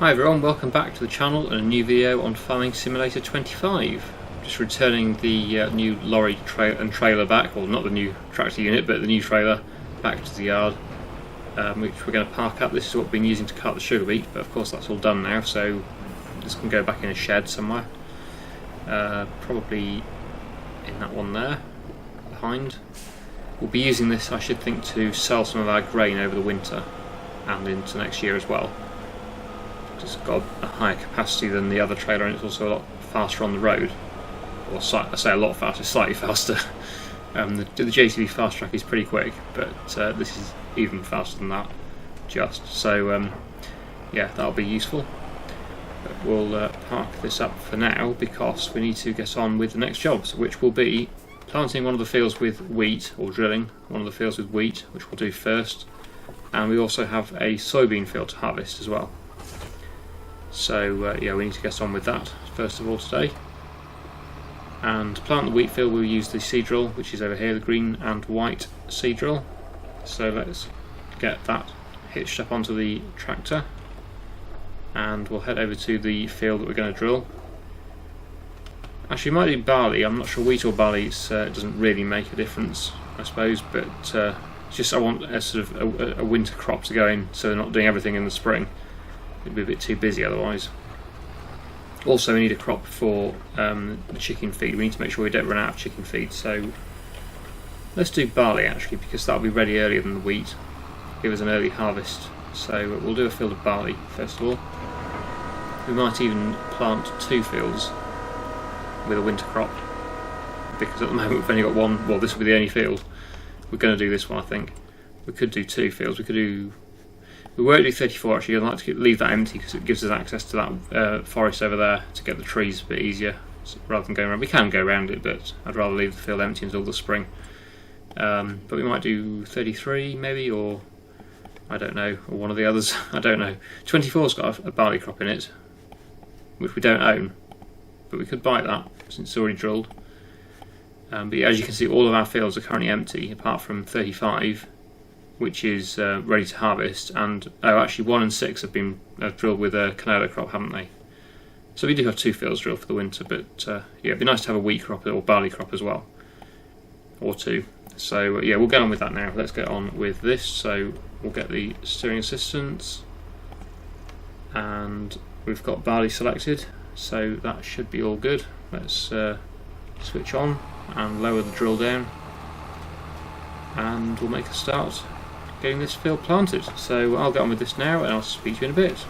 Hi everyone, welcome back to the channel and a new video on Farming Simulator 25. Just returning the new lorry and trailer back, well not the new tractor unit but the new trailer back to the yard, which we're going to park up. This is what we've been using to cart the sugar beet, but of course that's all done now, so this can go back in a shed somewhere. Probably in that one there, behind. We'll be using this, I should think, to sell some of our grain over the winter and into next year as well. It's got a higher capacity than the other trailer, and it's also a lot faster on the road. Or I say a lot faster, slightly faster. The JCB Fast Track is pretty quick, but this is even faster than that, just. So yeah, that'll be useful. But we'll park this up for now because we need to get on with the next jobs, which will be planting one of the fields with wheat, or drilling one of the fields with wheat, which we'll do first. And we also have a soybean field to harvest as well. So yeah, we need to get on with that first of all today. And to plant the wheat field we'll use the seed drill, which is over here, the green and white seed drill. So let's get that hitched up onto the tractor and we'll head over to the field that we're going to drill. Actually, we might do barley. I'm not sure wheat or barley, it doesn't really make a difference I suppose, but it's just I want a sort of a winter crop to go in, so they're not doing everything in the spring. It'd be a bit too busy otherwise. Also, we need a crop for the chicken feed. We need to make sure we don't run out of chicken feed, so let's do barley actually, because that'll be ready earlier than the wheat, give us an early harvest. So we'll do a field of barley first of all. We might even plant two fields with a winter crop, because at the moment we've only got one. Well, this will be the only field. We're going to do this one, I think. We could do two fields. We won't do 34 actually. I'd like to leave that empty because it gives us access to that forest over there to get the trees a bit easier, rather than going around. We can go around it, but I'd rather leave the field empty until the spring. But we might do 33 maybe, or I don't know, or one of the others. I don't know. 24's got a barley crop in it, which we don't own, but we could buy that since it's already drilled. But yeah, as you can see, all of our fields are currently empty apart from 35, which is ready to harvest, and actually 1 and 6 have been drilled with a canola crop, haven't they? So we do have two fields drilled for the winter, but yeah, it'd be nice to have a wheat crop or barley crop as well, or two. So yeah, we'll get on with that now. Let's get on with this. So we'll get the steering assistance, and we've got barley selected, so that should be all good. Let's switch on and lower the drill down, and we'll make a start getting this field planted. So I'll get on with this now and I'll speak to you in a bit.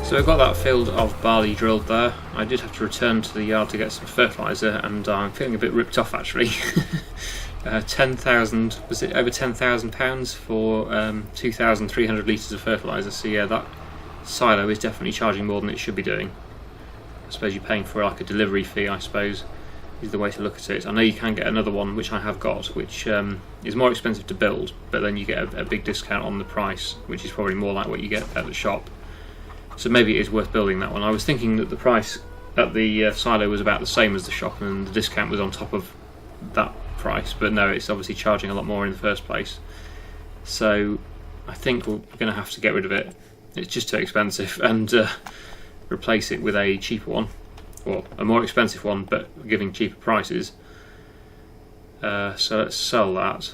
So I've got that field of barley drilled there. I did have to return to the yard to get some fertilizer, and I'm feeling a bit ripped off actually. 10,000, was it over £10,000 for 2,300 litres of fertilizer? So yeah, that silo is definitely charging more than it should be doing. I suppose you're paying for like a delivery fee, I suppose, is the way to look at it. I know you can get another one, which I have got, which is more expensive to build, but then you get a big discount on the price, which is probably more like what you get at the shop. So maybe it is worth building that one. I was thinking that the price at the silo was about the same as the shop, and the discount was on top of that price, but no, it's obviously charging a lot more in the first place. So I think we're going to have to get rid of it. It's just too expensive, and replace it with a cheaper one, or a more expensive one but giving cheaper prices. So let's sell that.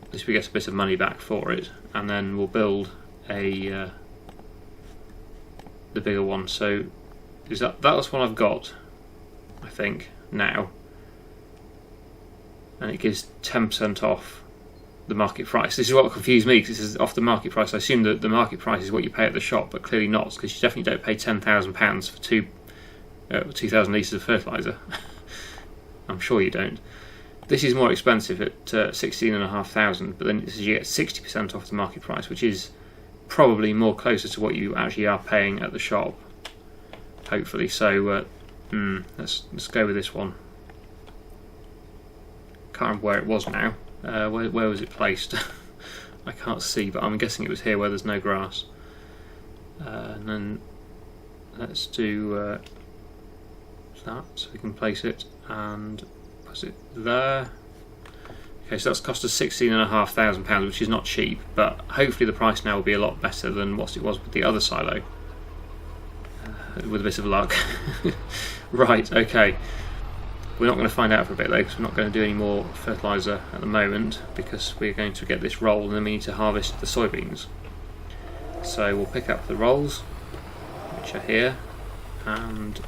At least we get a bit of money back for it, and then we'll build a the bigger one. So is that's one I've got, I think, now, and it gives 10% off the market price. This is what confused me, because this is off the market price. I assume that the market price is what you pay at the shop, but clearly not, because you definitely don't pay £10,000 for 2,000 litres of fertiliser. I'm sure you don't. This is more expensive at 16,500, but then it says you get 60% off the market price, which is probably more closer to what you actually are paying at the shop, hopefully. So let's go with this one. Can't remember where it was now. Where was it placed? I can't see, but I'm guessing it was here where there's no grass. And then let's do that, so we can place it, and put it there. Okay, so that's cost us £16,500, which is not cheap, but hopefully the price now will be a lot better than what it was with the other silo, with a bit of luck. Right, okay. We're not going to find out for a bit though, because we're not going to do any more fertiliser at the moment, because we're going to get this roll and then we need to harvest the soybeans. So we'll pick up the rolls, which are here, and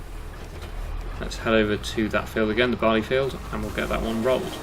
let's head over to that field again, the barley field, and we'll get that one rolled.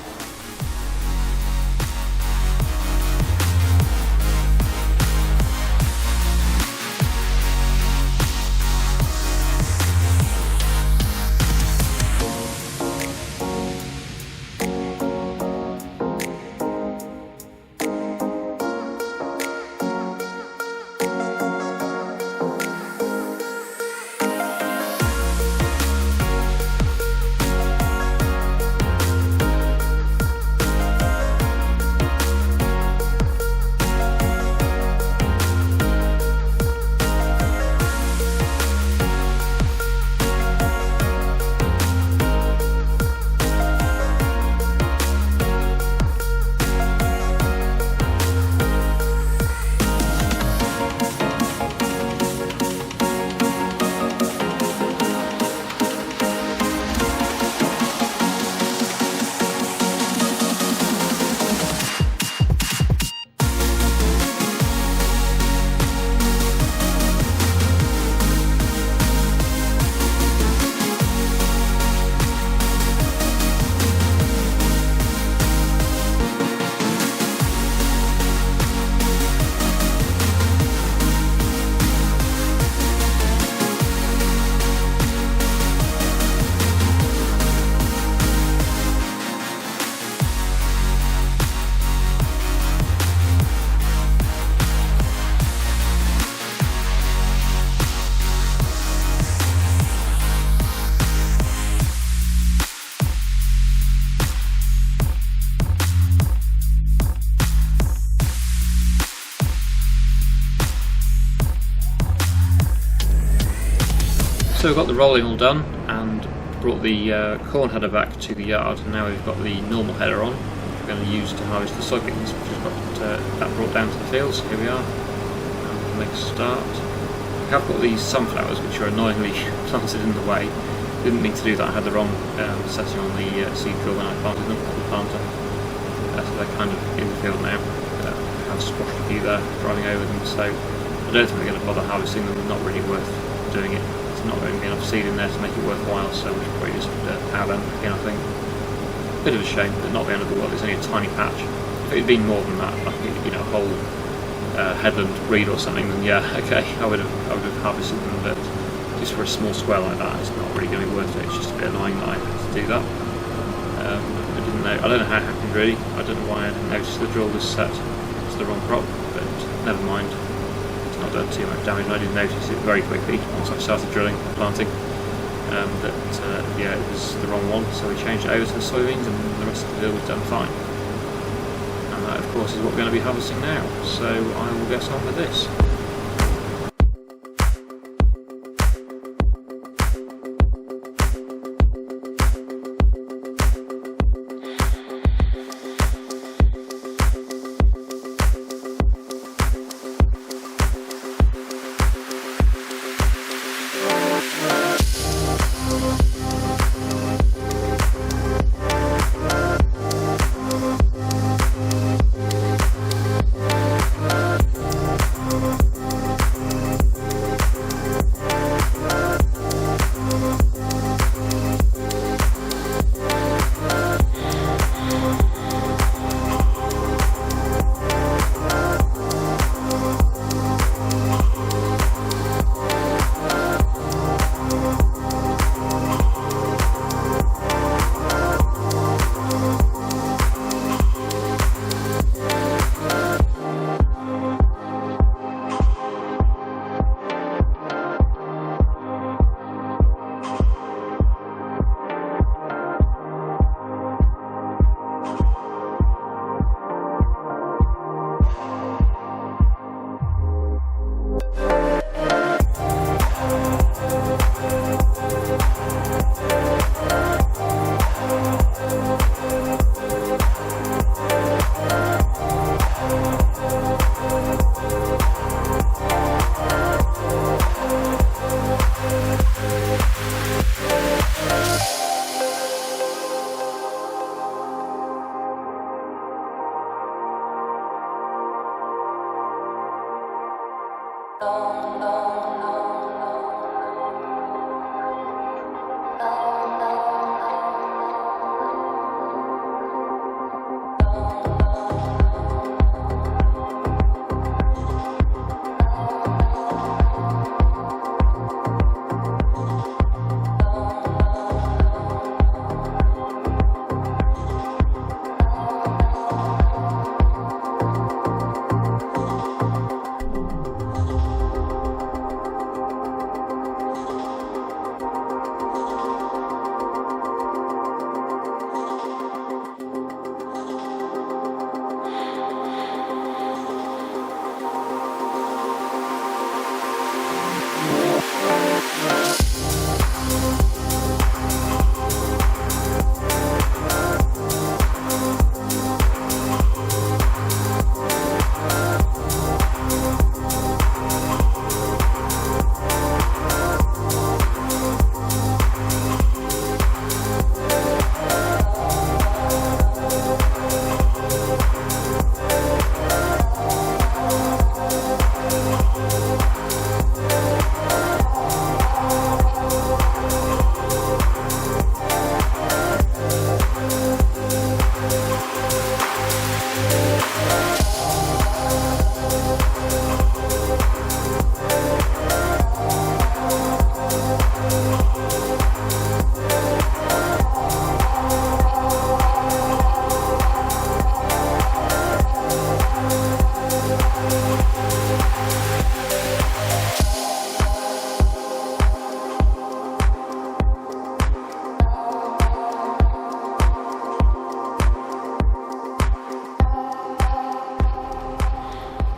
So we've got the rolling all done and brought the corn header back to the yard, and now we've got the normal header on, which we're going to use to harvest the soybeans, which has got that brought down to the fields. Here we are, and we'll make a start. We have got these sunflowers which are annoyingly planted in the way. Didn't mean to do that, I had the wrong setting on the seed drill when I planted them, on the planter. So they're kind of in the field now. I have squashed a few there, driving over them, so I don't think we're going to bother harvesting them. They're not really worth doing it. There's not going to be enough seed in there to make it worthwhile, so we should probably just plough them again, I think. Bit of a shame, but not the end of the world. It's only a tiny patch. If it had been more than that, like, you know, a whole headland breed or something, then yeah, okay, I would have harvested them, but just for a small square like that, it's not really going to be worth it. It's just a bit annoying that I had to do that. I didn't know. I don't know how it happened really. I don't know why I didn't notice the drill was set to the wrong crop, but never mind. It's not done too much damage. I didn't notice it very quickly once I started drilling and planting. Yeah, it was the wrong one, so we changed it over to the soybeans, and the rest of the field was done fine. And that, of course, is what we're going to be harvesting now. So I will get on with this.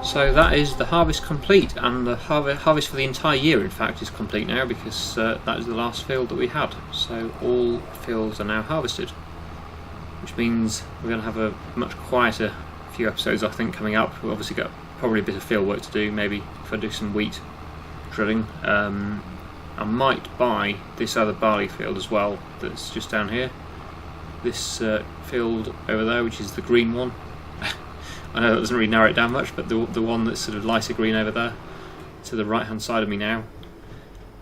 So that is the harvest complete, and the harvest for the entire year in fact is complete now, because that is the last field that we had. So all fields are now harvested, which means we're going to have a much quieter few episodes I think coming up. We've obviously got probably a bit of field work to do, maybe if I do some wheat drilling. I might buy this other barley field as well that's just down here. This field over there, which is the green one. I know that doesn't really narrow it down much, but the one that's sort of lighter green over there to the right hand side of me now,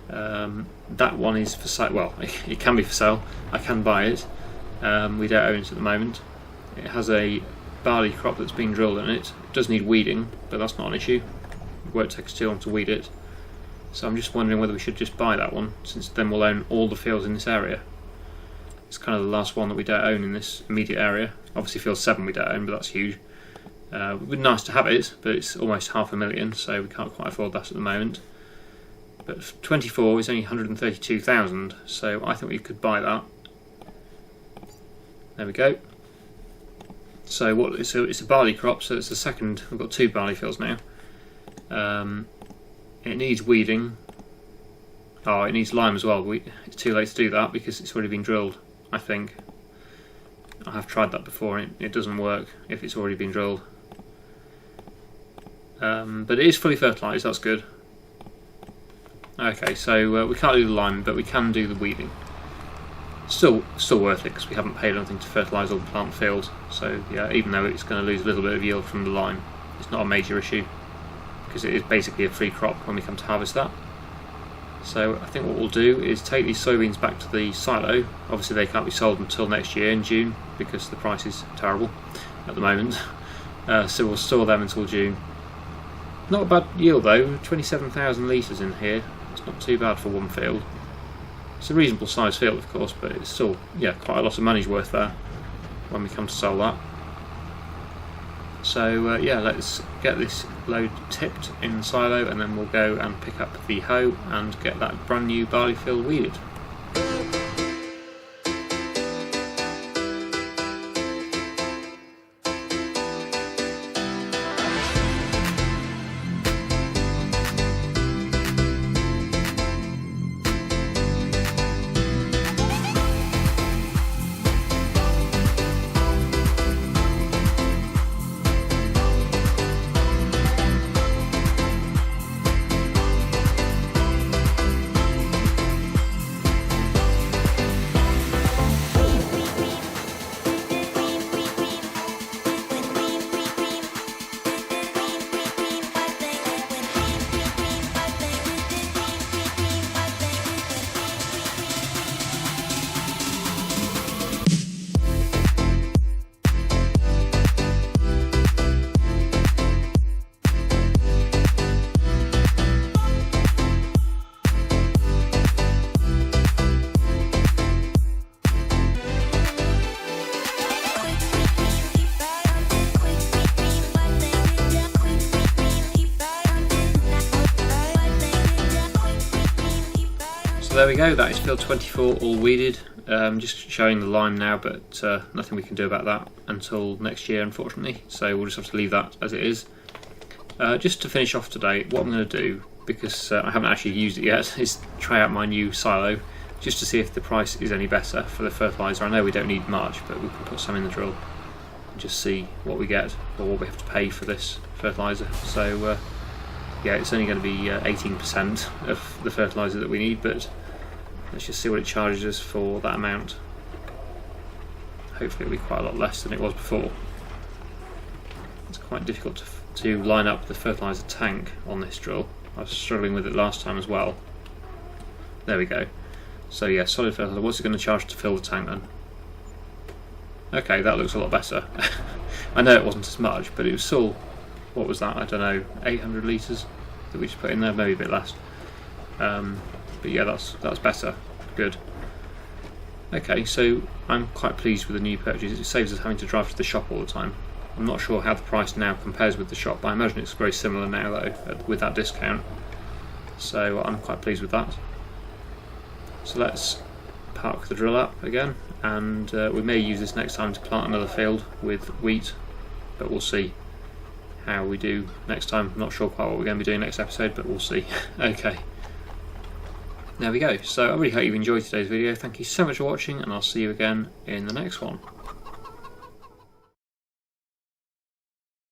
that one is for sale. Well, it can be for sale. I can buy it. We don't own it at the moment. It has a barley crop that's been drilled in it. It does need weeding, but that's not an issue. It won't take us too long to weed it. So I'm just wondering whether we should just buy that one, since then we'll own all the fields in this area. It's kind of the last one that we don't own in this immediate area. Obviously field 7 we don't own, but that's huge. It would be nice to have it, but it's almost $500,000, so we can't quite afford that at the moment. But 24 is only 132,000, so I think we could buy that. There we go. So it's a barley crop, so it's the second. We've got 2 barley fields now. It needs weeding. Oh, it needs lime as well. It's too late to do that because it's already been drilled, I think. I have tried that before and it doesn't work if it's already been drilled. But it is fully fertilised, that's good. Okay, so we can't do the lime, but we can do the weeding. Still worth it because we haven't paid anything to fertilise all the plant fields. So yeah, even though it's going to lose a little bit of yield from the lime, it's not a major issue because it is basically a free crop when we come to harvest that. So I think what we'll do is take these soybeans back to the silo. Obviously they can't be sold until next year in June because the price is terrible at the moment. So we'll store them until June. Not a bad yield though, 27,000 litres in here. It's not too bad for one field. It's a reasonable sized field of course, but it's still quite a lot of money's worth there when we come to sell that. So let's get this load tipped in the silo and then we'll go and pick up the hoe and get that brand new barley field weeded. So there we go, that is field 24 all weeded. Just showing the lime now, but nothing we can do about that until next year unfortunately, so we'll just have to leave that as it is. Just to finish off today, what I'm going to do, because I haven't actually used it yet, is try out my new silo just to see if the price is any better for the fertilizer. I know we don't need much, but we can put some in the drill and just see what we get or what we have to pay for this fertilizer. So yeah, it's only going to be 18% of the fertilizer that we need, but let's just see what it charges us for that amount. Hopefully it'll be quite a lot less than it was before. It's quite difficult to line up the fertilizer tank on this drill. I was struggling with it last time as well. There we go. So yeah, solid fertilizer. What's it going to charge to fill the tank then? Okay, that looks a lot better. I know it wasn't as much, but it was still, what was that? I don't know, 800 litres that we just put in there, maybe a bit less. But yeah, that's better. Good. Okay, so I'm quite pleased with the new purchase. It saves us having to drive to the shop all the time. I'm not sure how the price now compares with the shop, but I imagine it's very similar now though, with that discount. So I'm quite pleased with that. So let's park the drill up again, and we may use this next time to plant another field with wheat, but we'll see how we do next time. I'm not sure quite what we're going to be doing next episode, but we'll see. Okay. There we go. So I really hope you enjoyed today's video. Thank you so much for watching, and I'll see you again in the next one.